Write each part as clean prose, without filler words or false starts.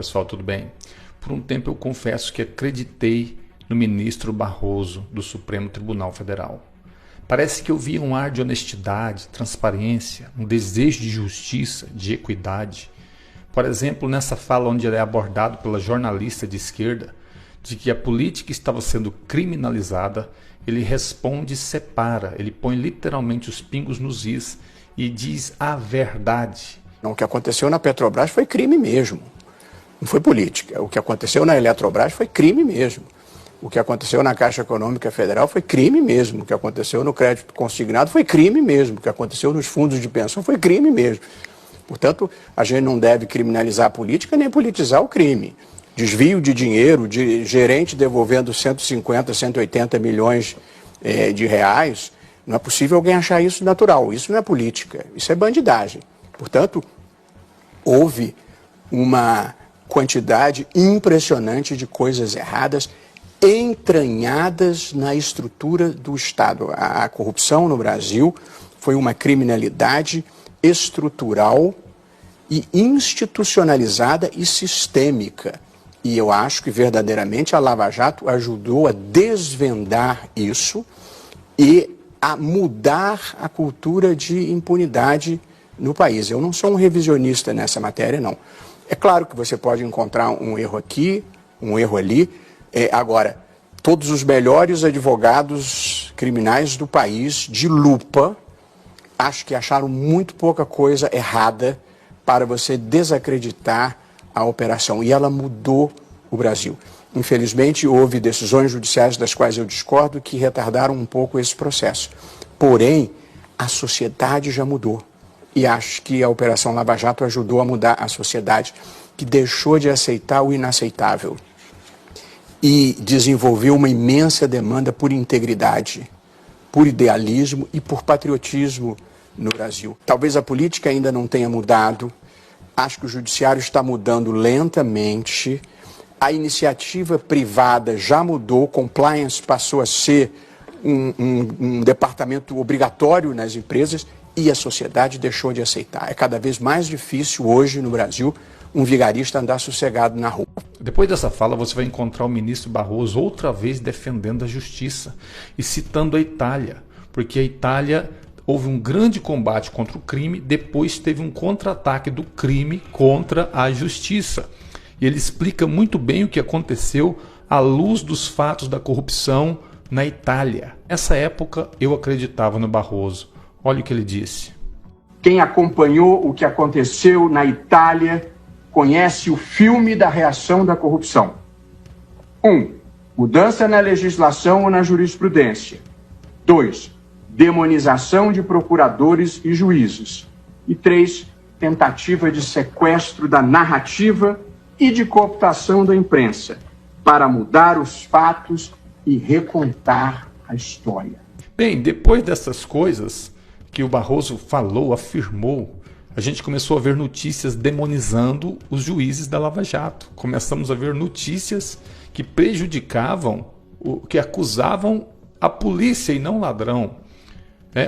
pessoal, tudo bem? Por um tempo eu confesso que acreditei no ministro Barroso do Supremo Tribunal Federal. Parece que eu via um ar de honestidade, transparência, um desejo de justiça, de equidade. Por exemplo, nessa fala onde ele é abordado pela jornalista de esquerda, de que a política estava sendo criminalizada, ele responde e separa, ele põe literalmente os pingos nos is e diz a verdade. O que aconteceu na Petrobras foi crime mesmo, não foi política. O que aconteceu na Eletrobras foi crime mesmo. O que aconteceu na Caixa Econômica Federal foi crime mesmo. O que aconteceu no crédito consignado foi crime mesmo. O que aconteceu nos fundos de pensão foi crime mesmo. Portanto, a gente não deve criminalizar a política nem politizar o crime. Desvio de dinheiro, de gerente devolvendo 150, 180 milhões de reais, não é possível alguém achar isso natural. Isso não é política, isso é bandidagem. Portanto, houve uma quantidade impressionante de coisas erradas entranhadas na estrutura do Estado. A corrupção no Brasil foi uma criminalidade estrutural e institucionalizada e sistêmica. E eu acho que verdadeiramente a Lava Jato ajudou a desvendar isso e a mudar a cultura de impunidade no país. Eu não sou um revisionista nessa matéria, não. É claro que você pode encontrar um erro aqui, um erro ali. Agora, todos os melhores advogados criminais do país, de lupa, acho que acharam muito pouca coisa errada para você desacreditar a operação. E ela mudou o Brasil. Infelizmente, houve decisões judiciais das quais eu discordo que retardaram um pouco esse processo. Porém, a sociedade já mudou. E acho que a Operação Lava Jato ajudou a mudar a sociedade, que deixou de aceitar o inaceitável e desenvolveu uma imensa demanda por integridade, por idealismo e por patriotismo no Brasil. Talvez a política ainda não tenha mudado, acho que o judiciário está mudando lentamente, a iniciativa privada já mudou, compliance passou a ser um departamento obrigatório nas empresas e a sociedade deixou de aceitar. É cada vez mais difícil hoje no Brasil um vigarista andar sossegado na rua. Depois dessa fala, você vai encontrar o ministro Barroso outra vez defendendo a justiça e citando a Itália, porque a Itália houve um grande combate contra o crime, depois teve um contra-ataque do crime contra a justiça. E ele explica muito bem o que aconteceu à luz dos fatos da corrupção na Itália. Nessa época, eu acreditava no Barroso. Olha o que ele disse. Quem acompanhou o que aconteceu na Itália conhece o filme da reação da corrupção. 1. Mudança na legislação ou na jurisprudência. 2. Demonização de procuradores e juízes. E 3. Tentativa de sequestro da narrativa e de cooptação da imprensa para mudar os fatos e recontar a história. Bem, depois dessas coisas que o Barroso falou, afirmou, a gente começou a ver notícias demonizando os juízes da Lava Jato. Começamos a ver notícias que prejudicavam, que acusavam a polícia e não o ladrão.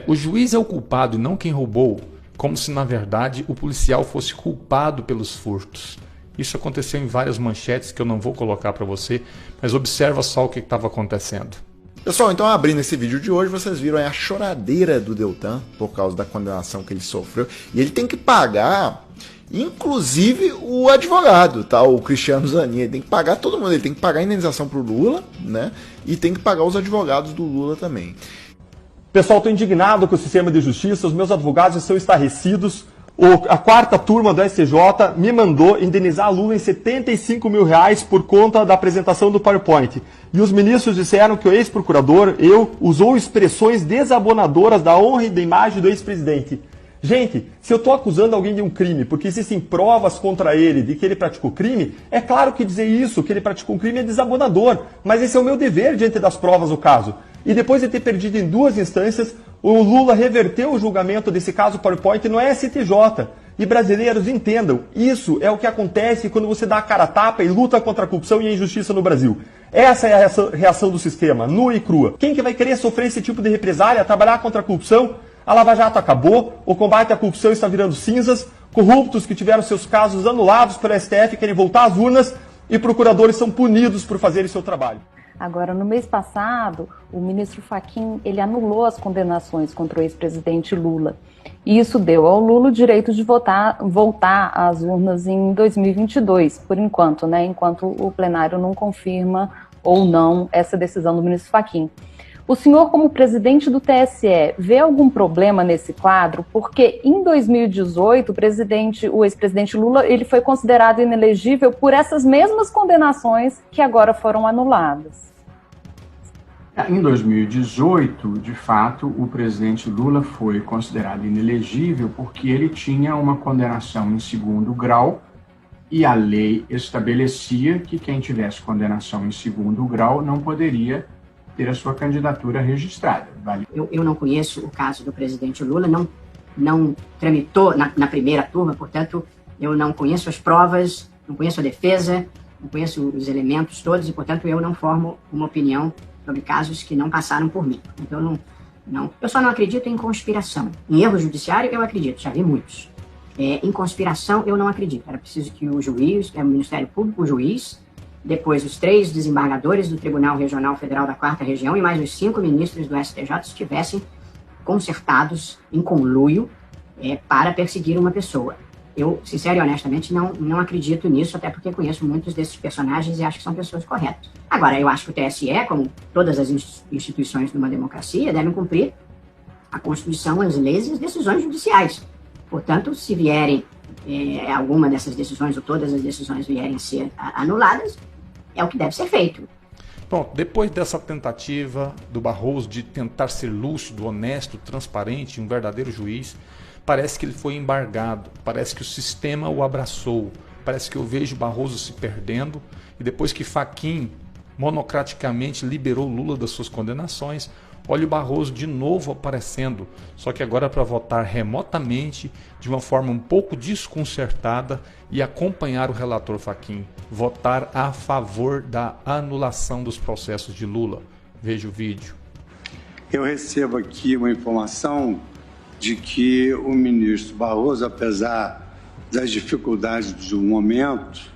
O juiz é o culpado e não quem roubou, como se na verdade o policial fosse culpado pelos furtos. Isso aconteceu em várias manchetes que eu não vou colocar para você, mas observa só o que estava acontecendo. Pessoal, então abrindo esse vídeo de hoje, vocês viram aí a choradeira do Deltan por causa da condenação que ele sofreu. E ele tem que pagar, inclusive, o advogado, tá? O Cristiano Zanin. Ele tem que pagar todo mundo. Ele tem que pagar a indenização pro Lula, né? E tem que pagar os advogados do Lula também. Pessoal, estou indignado com o sistema de justiça. Os meus advogados estão estarrecidos. A quarta turma do STJ me mandou indenizar Lula em R$75 mil por conta da apresentação do PowerPoint. E os ministros disseram que o ex-procurador, usou expressões desabonadoras da honra e da imagem do ex-presidente. Gente, se eu estou acusando alguém de um crime porque existem provas contra ele de que ele praticou crime, é claro que dizer isso, que ele praticou um crime, é desabonador. Mas esse é o meu dever diante das provas do caso. E depois de ter perdido em 2 instâncias, o Lula reverteu o julgamento desse caso PowerPoint no STJ. E brasileiros, entendam, isso é o que acontece quando você dá a cara a tapa e luta contra a corrupção e a injustiça no Brasil. Essa é a reação do sistema, nua e crua. Quem que vai querer sofrer esse tipo de represália, trabalhar contra a corrupção? A Lava Jato acabou, o combate à corrupção está virando cinzas, corruptos que tiveram seus casos anulados pela STF querem voltar às urnas e procuradores são punidos por fazerem seu trabalho. Agora, no mês passado, o ministro Fachin, ele anulou as condenações contra o ex-presidente Lula. E isso deu ao Lula o direito de voltar às urnas em 2022, por enquanto, né? Enquanto o plenário não confirma ou não essa decisão do ministro Fachin. O senhor, como presidente do TSE, vê algum problema nesse quadro? Porque em 2018, o ex-presidente Lula, ele foi considerado inelegível por essas mesmas condenações que agora foram anuladas. Em 2018, de fato, o presidente Lula foi considerado inelegível porque ele tinha uma condenação em segundo grau e a lei estabelecia que quem tivesse condenação em segundo grau não poderia ter a sua candidatura registrada. Eu não conheço o caso do presidente Lula, não tramitou na primeira turma, portanto, eu não conheço as provas, não conheço a defesa, não conheço os elementos todos e, portanto, eu não formo uma opinião sobre casos que não passaram por mim. Então, eu só não acredito em conspiração. Em erro judiciário, eu acredito, já vi muitos. Em conspiração, eu não acredito. Era preciso que o juiz, o Ministério Público, o juiz, depois os 3 desembargadores do Tribunal Regional Federal da 4ª Região e mais os 5 ministros do STJ estivessem concertados em conluio para perseguir uma pessoa. Eu, sincero e honestamente, não acredito nisso, até porque conheço muitos desses personagens e acho que são pessoas corretas. Agora, eu acho que o TSE, como todas as instituições de uma democracia, devem cumprir a Constituição, as leis e as decisões judiciais. Portanto, se vierem alguma dessas decisões ou todas as decisões vierem a ser anuladas, é o que deve ser feito. Bom, depois dessa tentativa do Barroso de tentar ser lúcido, honesto, transparente, um verdadeiro juiz, parece que ele foi embargado, parece que o sistema o abraçou, parece que eu vejo Barroso se perdendo, e depois que Fachin monocraticamente liberou Lula das suas condenações, olha o Barroso de novo aparecendo, só que agora para votar remotamente, de uma forma um pouco desconcertada e acompanhar o relator Fachin, votar a favor da anulação dos processos de Lula. Veja o vídeo. Eu recebo aqui uma informação de que o ministro Barroso, apesar das dificuldades do momento,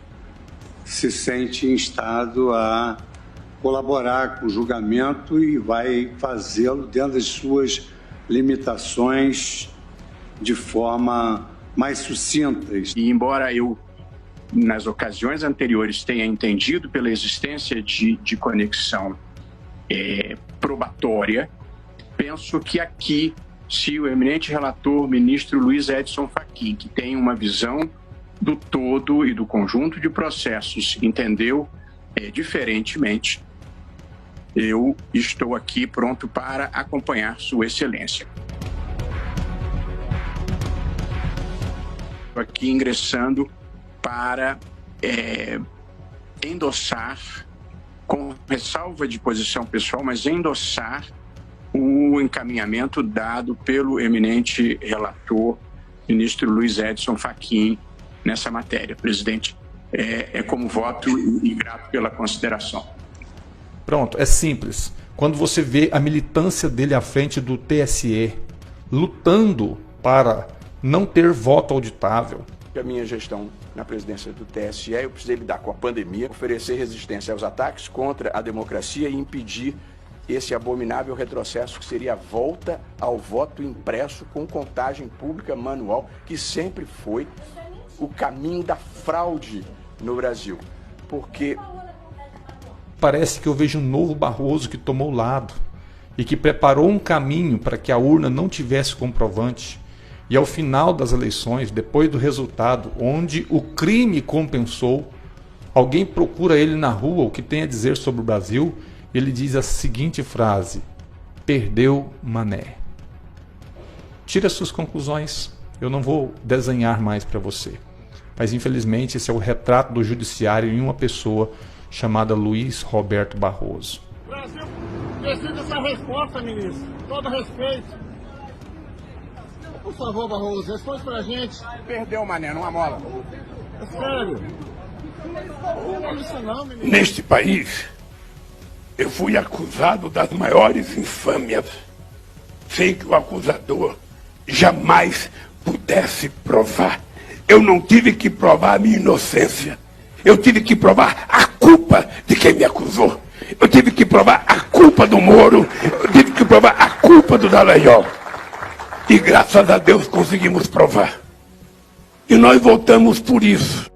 se sente em estado a colaborar com o julgamento e vai fazê-lo dentro das suas limitações de forma mais sucintas. E embora eu, nas ocasiões anteriores, tenha entendido pela existência de conexão probatória, penso que aqui, se o eminente relator, ministro Luiz Edson Fachin, que tem uma visão do todo e do conjunto de processos, entendeu diferentemente, eu estou aqui pronto para acompanhar Sua Excelência. Estou aqui ingressando para endossar, com ressalva de posição pessoal, mas endossar o encaminhamento dado pelo eminente relator, ministro Luiz Edson Fachin, nessa matéria. Presidente, como voto e grato pela consideração. Pronto, é simples. Quando você vê a militância dele à frente do TSE, lutando para não ter voto auditável. A minha gestão na presidência do TSE, eu precisei lidar com a pandemia, oferecer resistência aos ataques contra a democracia e impedir esse abominável retrocesso que seria a volta ao voto impresso com contagem pública manual, que sempre foi o caminho da fraude no Brasil. Porque parece que eu vejo um novo Barroso que tomou lado e que preparou um caminho para que a urna não tivesse comprovante. E ao final das eleições, depois do resultado, onde o crime compensou, alguém procura ele na rua o que tem a dizer sobre o Brasil, ele diz a seguinte frase: perdeu Mané. Tire as suas conclusões, eu não vou desenhar mais para você. Mas infelizmente esse é o retrato do judiciário em uma pessoa chamada Luiz Roberto Barroso. Brasil precisa dessa resposta, ministro. Todo respeito. Por favor, Barroso, responde pra gente. perdeu, Mané, numa mola. É sério. Não é isso não, ministro. Neste país, eu fui acusado das maiores infâmias, sem que o acusador jamais pudesse provar eu não tive que provar a minha inocência. Eu tive que provar a culpa de quem me acusou. Eu tive que provar a culpa do Moro. Eu tive que provar a culpa do Dallagnol. E graças a Deus conseguimos provar. E nós votamos por isso.